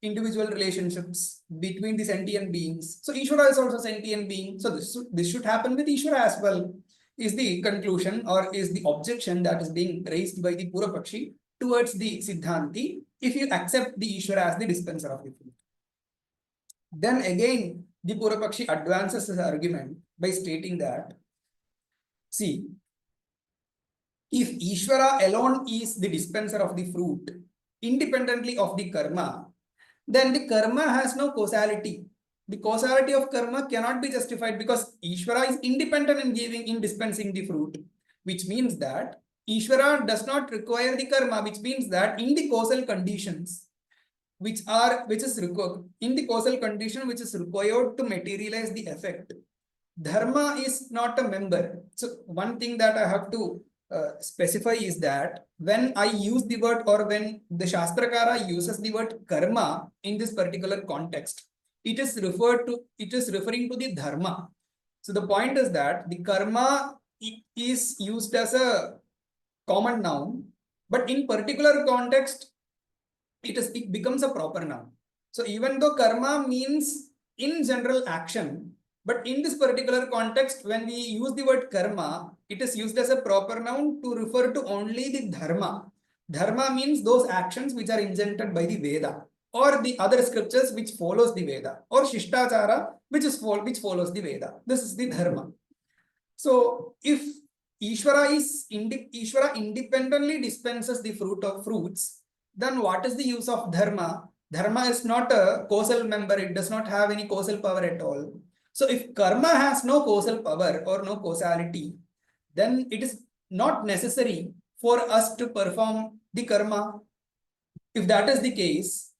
individual relationships between the sentient beings. So Īśvara is also a sentient being. So this should happen with Īśvara as well, is the conclusion or is the objection that is being raised by the purvapakṣa towards the siddhanti, if you accept the Īśvara as the dispenser of the fruit. Then again, the purvapakṣa advances his argument by stating that, see, if Īśvara alone is the dispenser of the fruit, independently of the karma, then the karma has no causality. The causality of karma cannot be justified, because Īśvara is independent in dispensing the fruit, which means that Īśvara does not require the karma, which means that in the causal conditions which is required to materialize the effect, dharma is not a member. So one thing that I have to specify is that when I use the word, or when the Shastrakara uses the word karma in this particular context, it is referring to the dharma. So the point is that the karma is used as a common noun, but in particular context, it becomes a proper noun. So even though karma means in general action, but in this particular context, when we use the word karma, it is used as a proper noun to refer to only the dharma. Dharma means those actions which are engendered by the Veda, or the other scriptures which follows the Veda, or Shishtachara which follows the Veda. This is the dharma. So if Īśvara independently dispenses the fruits, then what is the use of dharma? Dharma is not a causal member. It does not have any causal power at all. So if karma has no causal power or no causality, then it is not necessary for us to perform the karma. If that is the case,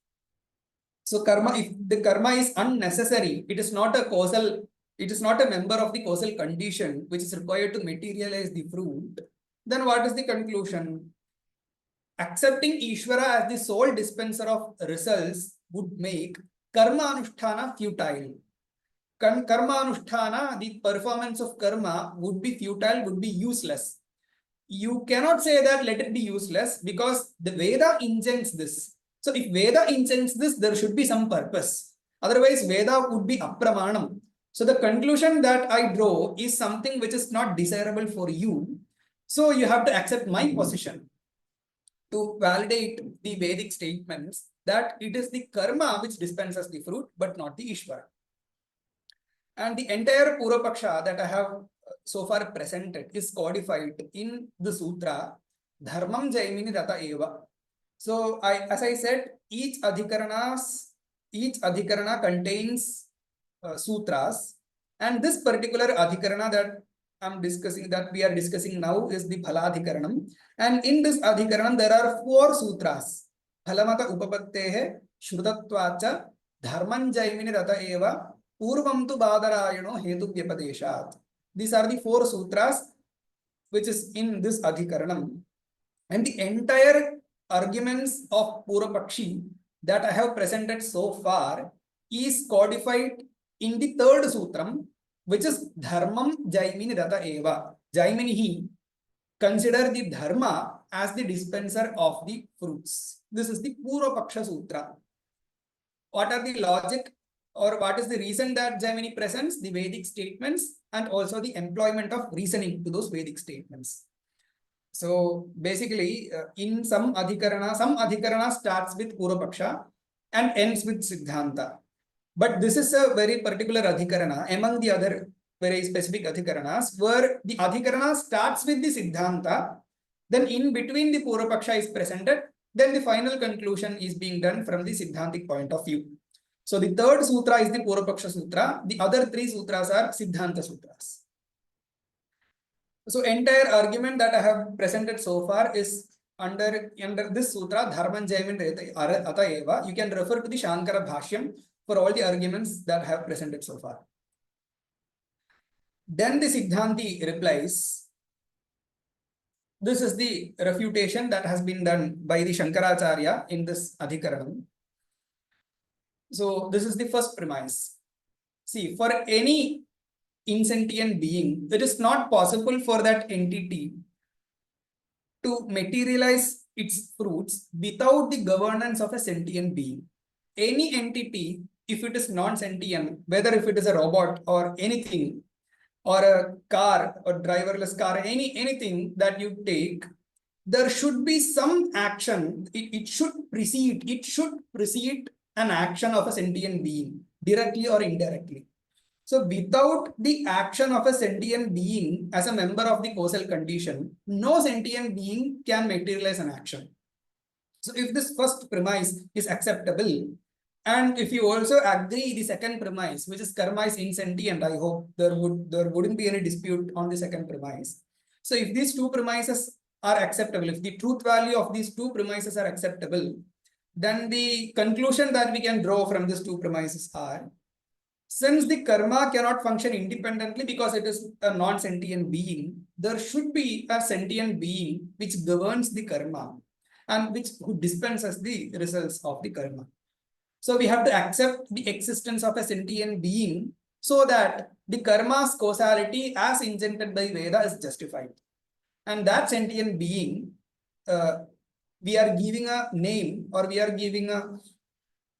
so if the karma is unnecessary, it is not a member of the causal condition which is required to materialize the fruit, then what is the conclusion? Accepting Īśvara as the sole dispenser of results would make karma anusthana futile. Karma anusthana, the performance of karma, would be futile, would be useless. You cannot say that let it be useless, because the Veda intends this. So if Veda intends this, there should be some purpose. Otherwise, Veda would be apramanam. So the conclusion that I draw is something which is not desirable for you. So you have to accept my position to validate the Vedic statements that it is the karma which dispenses the fruit, but not the Īśvara. And the entire purvapaksha that I have so far presented is codified in the sutra Dharmam Jaimini Rata Eva. So as I said, each adhikarana contains sutras, and this particular adhikarana that we are discussing now is the Phalādhikaraṇam, and in this adhikaranam there are 4 sutras. Phalamata upapattehe Shrutatvacha Dharman Jaimini Rata Eva Purvam tu Badarayano Hetu Vyapadeshat. These are the 4 sutras which is in this Adhikaranam. And the entire arguments of purvapakshi that I have presented so far is codified in the 3rd sutram, which is Dharmam Jaimini Rata Eva. Jaimini he consider the dharma as the dispenser of the fruits. This is the purvapaksha sutra. What are the logic or what is the reason that Jaimini presents? The Vedic statements and also the employment of reasoning to those Vedic statements. So basically, in some adhikarana starts with purvapaksha and ends with siddhanta. But this is a very particular adhikarana among the other very specific adhikaranas, where the adhikarana starts with the siddhanta, then in between the purvapaksha is presented, then the final conclusion is being done from the siddhantic point of view. So the 3rd sutra is the purvapaksha sutra. The other 3 sutras are siddhanta sutras. So entire argument that I have presented so far is under this sutra, Dharman Jaimin Ata Eva. You can refer to the Śaṅkara-bhāṣyam for all the arguments that I have presented so far. Then the Siddhanti replies, this is the refutation that has been done by the Śaṅkarācārya in this Adhikaranam. So this is the first premise. See, for any insentient being, it is not possible for that entity to materialize its fruits without the governance of a sentient being. Any entity, if it is non-sentient, whether if it is a robot or anything, or a car or driverless car, anything that you take, there should be some action. It should precede an action of a sentient being, directly or indirectly. So without the action of a sentient being as a member of the causal condition, no sentient being can materialize an action. So if this first premise is acceptable, and if you also agree the second premise, which is karma is insentient, I hope there wouldn't be any dispute on the second premise. So if these 2 premises are acceptable, if the truth value of these 2 premises are acceptable, then the conclusion that we can draw from these 2 premises are, since the karma cannot function independently because it is a non-sentient being, there should be a sentient being which governs the karma and who dispenses the results of the karma. So we have to accept the existence of a sentient being so that the karma's causality as injected by Veda is justified. And that sentient being, we are giving a name, or we are giving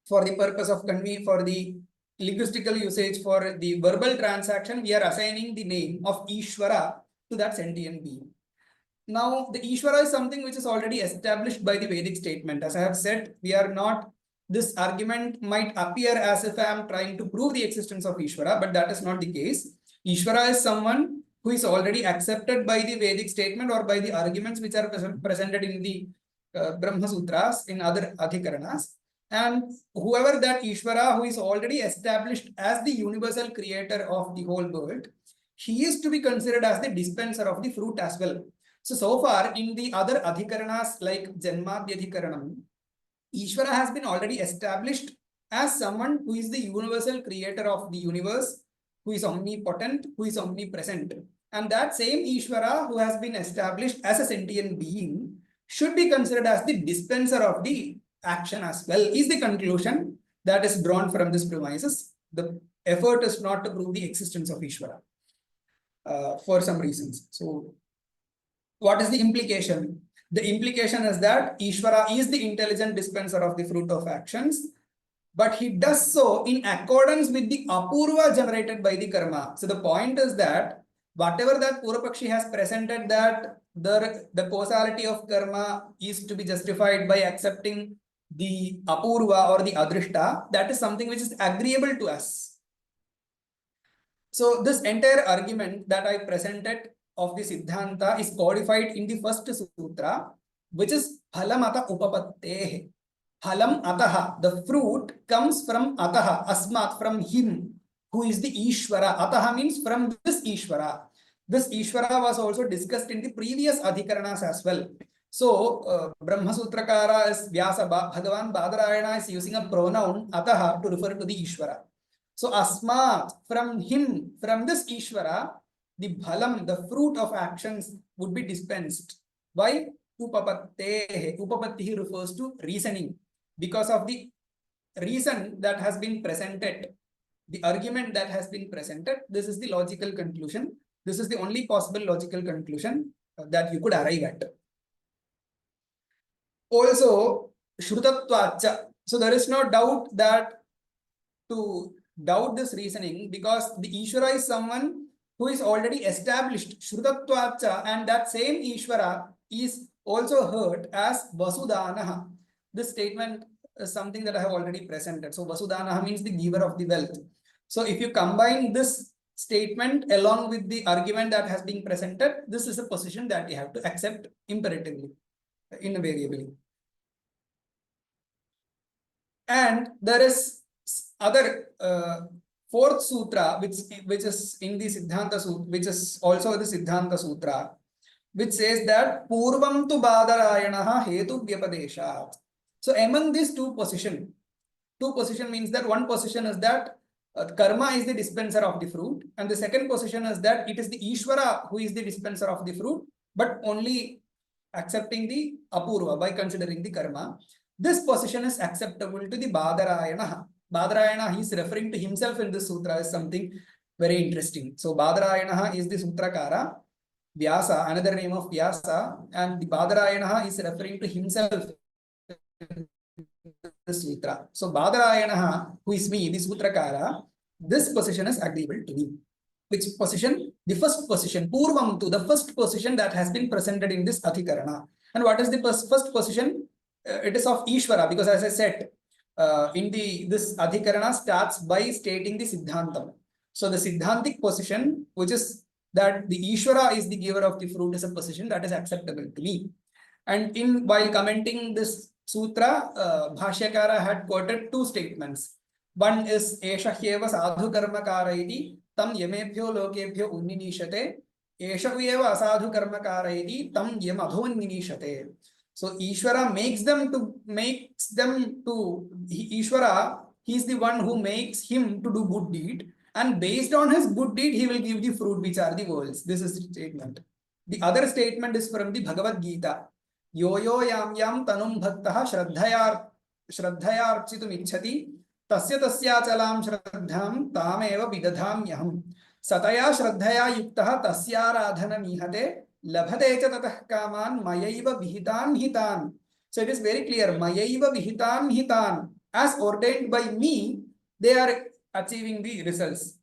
for the purpose of for the linguistical usage, for the verbal transaction, we are assigning the name of Īśvara to that sentient being. Now, the Īśvara is something which is already established by the Vedic statement. As I have said, this argument might appear as if I am trying to prove the existence of Ishvara, but that is not the case. Ishvara is someone who is already accepted by the Vedic statement or by the arguments which are presented in the Brahmasūtras, in other adhikaranas. And whoever that Ishvara who is already established as the universal creator of the whole world, he is to be considered as the dispenser of the fruit as well. So far in the other adhikaranas like Adhikaranam, Ishvara has been already established as someone who is the universal creator of the universe, who is omnipotent, who is omnipresent. And that same Ishvara who has been established as a sentient being should be considered as the dispenser of the action as well, is the conclusion that is drawn from this premises. The effort is not to prove the existence of Ishvara for some reasons. So what is the implication? The implication is that Ishvara is the intelligent dispenser of the fruit of actions, but he does so in accordance with the apurva generated by the karma. So the point is that whatever that purvapakshi has presented, that the causality of karma is to be justified by accepting the apurva or the adrishta, that is something which is agreeable to us. So this entire argument that I presented of the siddhanta is codified in the first sutra, which is phalam ata upapattehe. Phalam ataha, the fruit comes from ataha, asmat, from him, who is the Īśvara. Ataha means from this Īśvara. This Īśvara was also discussed in the previous adhikaranas as well. So, Brahmasūtrakara is Vyasa, Bhagavan Badarayana is using a pronoun ataha to refer to the Īśvara. So, Asmat, from him, from this Īśvara, the bhalam, the fruit of actions would be dispensed. Why? Upapattehe. Upapattihi refers to reasoning. Because of the reason that has been presented, the argument that has been presented, this is the logical conclusion. This is the only possible logical conclusion that you could arrive at. Also, Shrutatvacha. So there is no doubt that to doubt this reasoning, because the Īśvara is someone who is already established, Shrutatvacha, and that same Īśvara is also heard as Vasudhanaha. This statement is something that I have already presented. So Vasudhanaha means the giver of the wealth. So if you combine this statement along with the argument that has been presented, this is a position that you have to accept imperatively, invariably. And there is other fourth sutra, which is in the Siddhanta Sutra, which is also the Siddhanta Sutra, which says that Purvam tu Badarayanaha Hetu Vyapadeshat. So among these two positions means that one position is that karma is the dispenser of the fruit, and the second position is that it is the Īśvara who is the dispenser of the fruit, but only accepting the apurva by considering the karma. This position is acceptable to the Badarayana. Badarayana, he is referring to himself in this sutra, is something very interesting. So Badarayana is the Sutrakara, Vyasa, another name of Vyasa, and the Badarayana is referring to himself in the sutra. So Badarayana, who is me, the Sutrakara, this position is agreeable to me. Which position? The first position, Purvam tu, the first position that has been presented in this Adhikarana. And what is the first position? It is of Ishvara, because as I said, this Adhikarana starts by stating the siddhanta. So the siddhantic position, which is that the Ishvara is the giver of the fruit, is a position that is acceptable to me. And while commenting this sutra, Bhāṣyakara had quoted two statements. One is Esha hyeva sadhu karma karaiti tam yamebhyo lokebhyo unninishate. Esha hyeva asadhu karma karaiti tam yam adhonninishate. So Īśvara makes them to Īśvara, he is the one who makes him to do good deed, and based on his good deed he will give the fruit, which are the worlds. This is the statement. The other statement is from the Bhagavad Gita. Yo yo yam yam tanum bhaktaha shraddhayarchitum ichhati tasya tasya chalam shraddham tameva vidadhamyaham sataya shraddhaya yuktaha tasyaradhana mihate labhate cha tatah kaman mayaiva vihitan hitan. So it is very clear, mayaiva vihitan hitan, as ordained by me, they are achieving the results.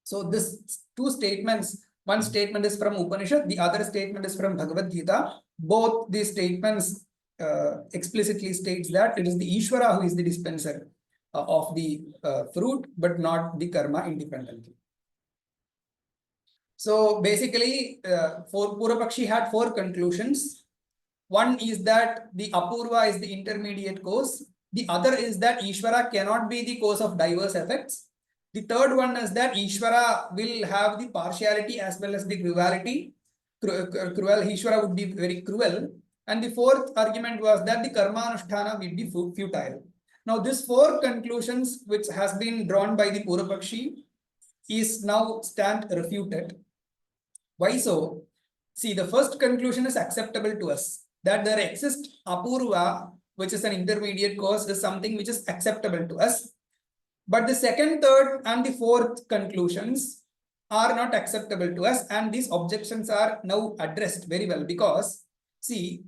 So this two statements, one statement is from Upanishad, the other statement is from Bhagavad Gita. Both these statements explicitly states that it is the Īśvara who is the dispenser of the fruit, but not the karma independently. So basically, purvapakṣa had four conclusions. One is that the apurva is the intermediate cause. The other is that Īśvara cannot be the cause of diverse effects. The third one is that Īśvara will have the partiality as well as the cruelty. Īśvara would be very cruel. And the fourth argument was that the karma anusthana will be futile. Now, these four conclusions, which has been drawn by the purvapakṣa, is now stand refuted. Why so? See, the first conclusion is acceptable to us, that there exists apurva, which is an intermediate cause, is something which is acceptable to us. But the second, third, and the fourth conclusions are not acceptable to us, and these objections are now addressed very well, because see,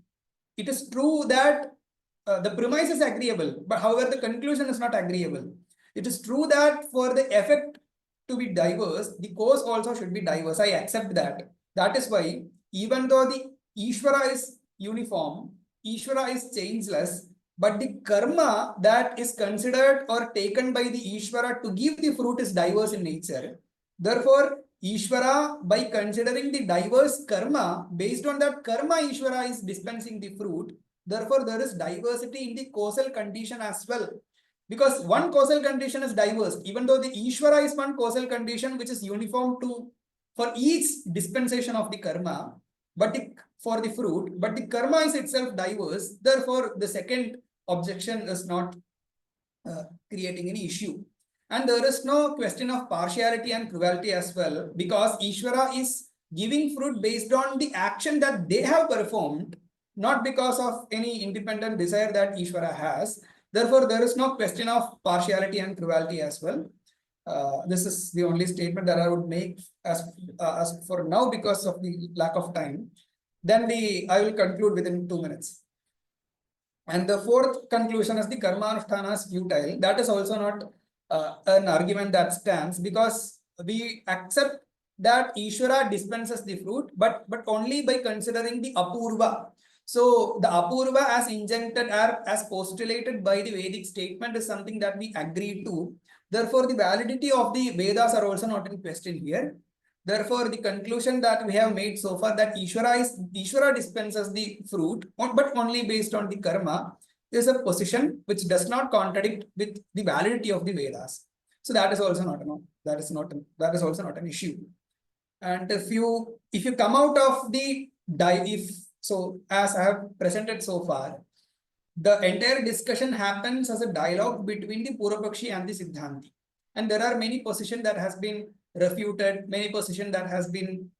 it is true that the premise is agreeable, but however the conclusion is not agreeable. It is true that for the effect to be diverse, the cause also should be diverse. I accept that. That is why, even though the Īśvara is uniform, Īśvara is changeless, but the karma that is considered or taken by the Īśvara to give the fruit is diverse in nature. Therefore, Īśvara, by considering the diverse karma, based on that karma, Īśvara is dispensing the fruit. Therefore, there is diversity in the causal condition as well. Because one causal condition is diverse, even though the Īśvara is one causal condition which is uniform for each dispensation of the karma, for the fruit, but the karma is itself diverse. Therefore, the second objection is not creating any issue. And there is no question of partiality and cruelty as well, because Īśvara is giving fruit based on the action that they have performed, not because of any independent desire that Īśvara has. Therefore, there is no question of partiality and cruelty as well. This is the only statement that I would make as for now because of the lack of time. Then I will conclude within 2 minutes. And the fourth conclusion is the karma-anusthana is futile. That is also not an argument that stands, because we accept that Īśvara dispenses the fruit, but only by considering the apurva. So the apurva as injuncted or as postulated by the Vedic statement is something that we agree to. Therefore, the validity of the Vedas are also not in question here. Therefore, the conclusion that we have made so far, that Īśvara dispenses the fruit, but only based on the karma, is a position which does not contradict with the validity of the Vedas. So that is also not an issue. And if you come out of the so as I have presented so far, the entire discussion happens as a dialogue between the purvapakshi and the siddhanti. And there are many positions that has been refuted, many positions that has been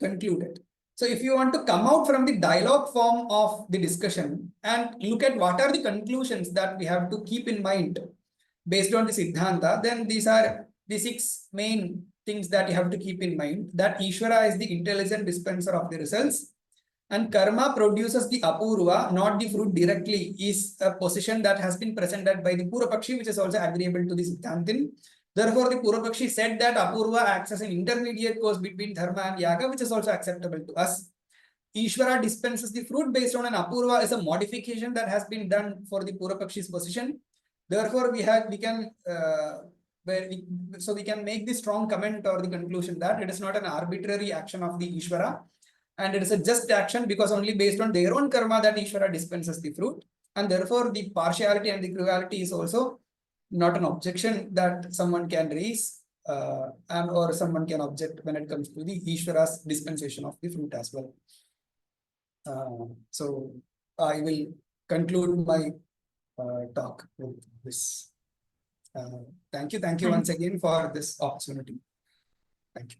concluded. So if you want to come out from the dialogue form of the discussion and look at what are the conclusions that we have to keep in mind based on the siddhanta, then these are the 6 main things that you have to keep in mind. That Īśvara is the intelligent dispenser of the results, and karma produces the apurva, not the fruit directly, is a position that has been presented by the purvapakshi, which is also agreeable to the siddhantin. Therefore, the purvapakshi said that apurva acts as an intermediate cause between dharma and yaga, which is also acceptable to us. Īśvara dispenses the fruit based on an apurva is a modification that has been done for the purvapakshi's position. Therefore, we can make the strong comment or the conclusion that it is not an arbitrary action of the Īśvara, and it is a just action because only based on their own karma that Īśvara dispenses the fruit. And therefore, the partiality and the cruelty is also not an objection that someone can raise or someone can object when it comes to the Īśvara's dispensation of the fruit as well. So I will conclude my talk with this. Thank you once again for this opportunity. Thank you.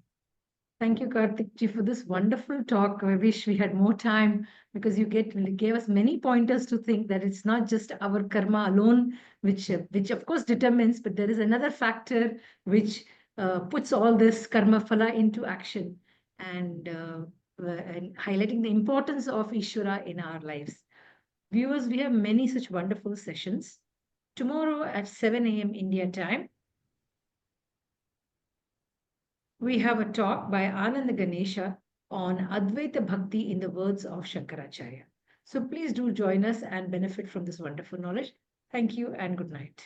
Thank you, Karthik ji, for this wonderful talk. I wish we had more time, because you gave us many pointers to think that it's not just our karma alone, which of course determines, but there is another factor which puts all this karma phala into action, and highlighting the importance of Īśvara in our lives. Viewers, we have many such wonderful sessions. Tomorrow at 7 a.m. India time, we have a talk by Ananda Ganesha on Advaita Bhakti in the words of Śaṅkarācārya. So please do join us and benefit from this wonderful knowledge. Thank you and good night.